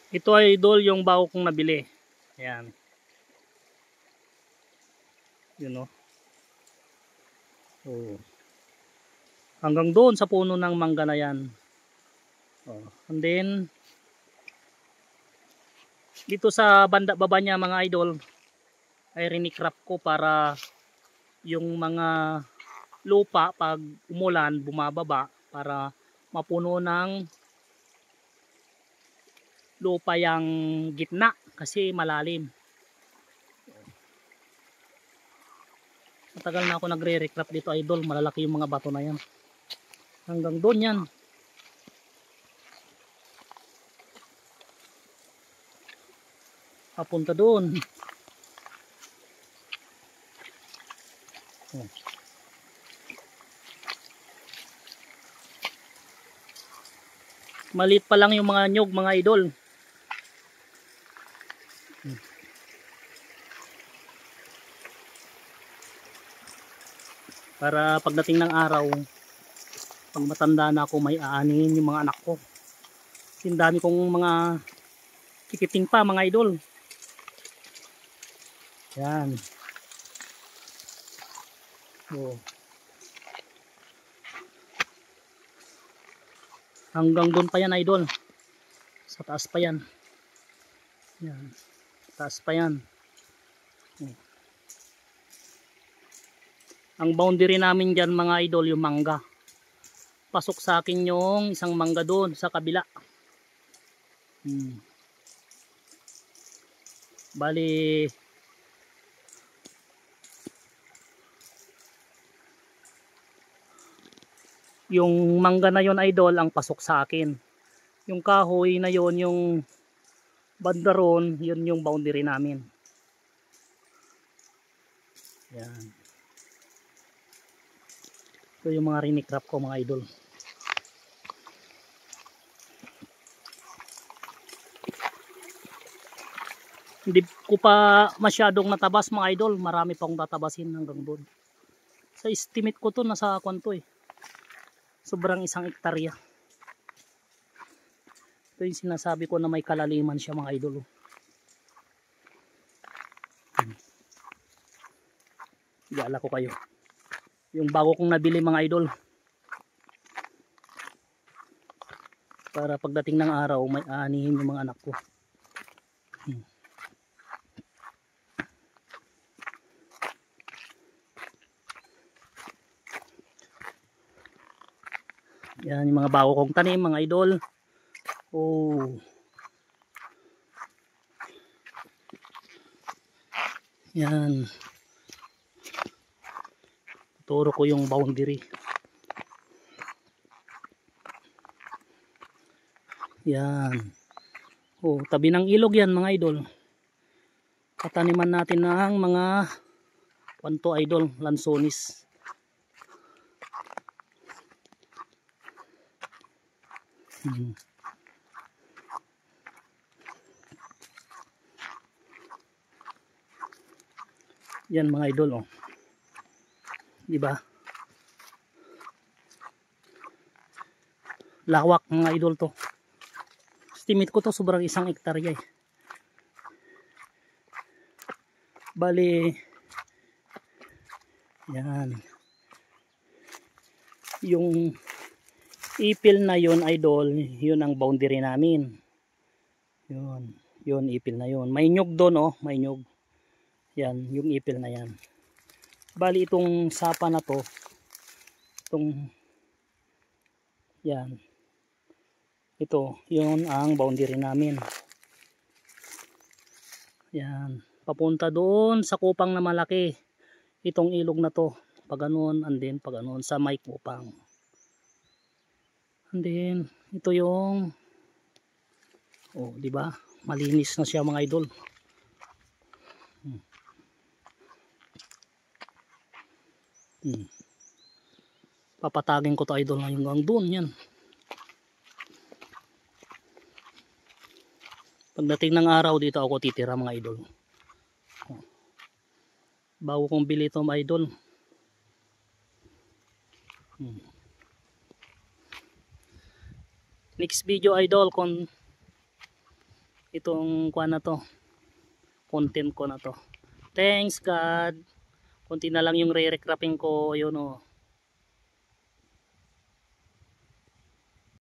Ito ay idol yung bago kong nabili. Ayan. Yun o. Oh. Hanggang doon sa puno ng mangga na yan. Oh. And then, dito sa banda baba niya mga idol, ay rinikrap ko para yung mga lupa pag umulan bumababa para mapuno ng lupa yung gitna kasi malalim. Matagal na ako nagre-recrap dito idol, malalaki yung mga bato na yan. Hanggang doon yan. Papunta doon. Oh. Maliit pa lang yung mga nyug mga idol. Para pagdating ng araw, pag matanda na ako, may aanin yung mga anak ko. Kasi dami kong mga kikiting pa mga idol. Yan. Oh. Hanggang doon pa yan idol. Sa taas pa yan. Yan. Taas pa yan. Oh. Ang boundary namin dyan mga idol yung mangga. Pasok sa akin yung isang mangga doon sa kabila. Bali yung mangga na yon idol ang pasok sa akin. Yung kahoy na yon, yung bandaron, yun yung boundary namin. Yan. Ito yung mga rinikrap ko mga idol. Hindi ko pa masyadong natabas mga idol. Marami pa akong tatabasin hanggang doon. Sa estimate ko to nasa kwanto eh. Sobrang 1 hektarya. Ito yung sinasabi ko na may kalaliman siya mga idol. Igala ko kayo. Yung bago kong nabili mga idol. Para pagdating ng araw may aanihin yung mga anak ko. Yan yung mga bago kong tanim mga idol. Oh. Yan. Turo ko yung boundary. Yan. Oh, tabi ng ilog yan mga idol. Kataniman natin ng mga kwanto idol, lansonis. Yan mga idol oh. Di ba? Lawak mga idol to. Estimate ko to sobrang 1 hektarya eh. Bali yan. Yung ipil na yon idol, yun ang boundary namin. Yun ipil na yun. May nyug doon oh, may nyug. Yan, yung ipil na yan. Bali itong sapa na to, itong yan. Ito, yun ang boundary namin. Yan, papunta doon sa kupang na malaki. Itong ilog na to, pag ganun, and then pag ganun sa may kupang. And then ito yung oh, di ba? Malinis na siya mga idol. Papatagin ko to idol hanggang doon yan. Pagdating ng araw dito ako titira mga idol. Bago kong bili ito mga idol. Next video idol kung itong kuha na to, content ko na to. Thanks God. Konti na lang yung re-recrapping ko, yun oh.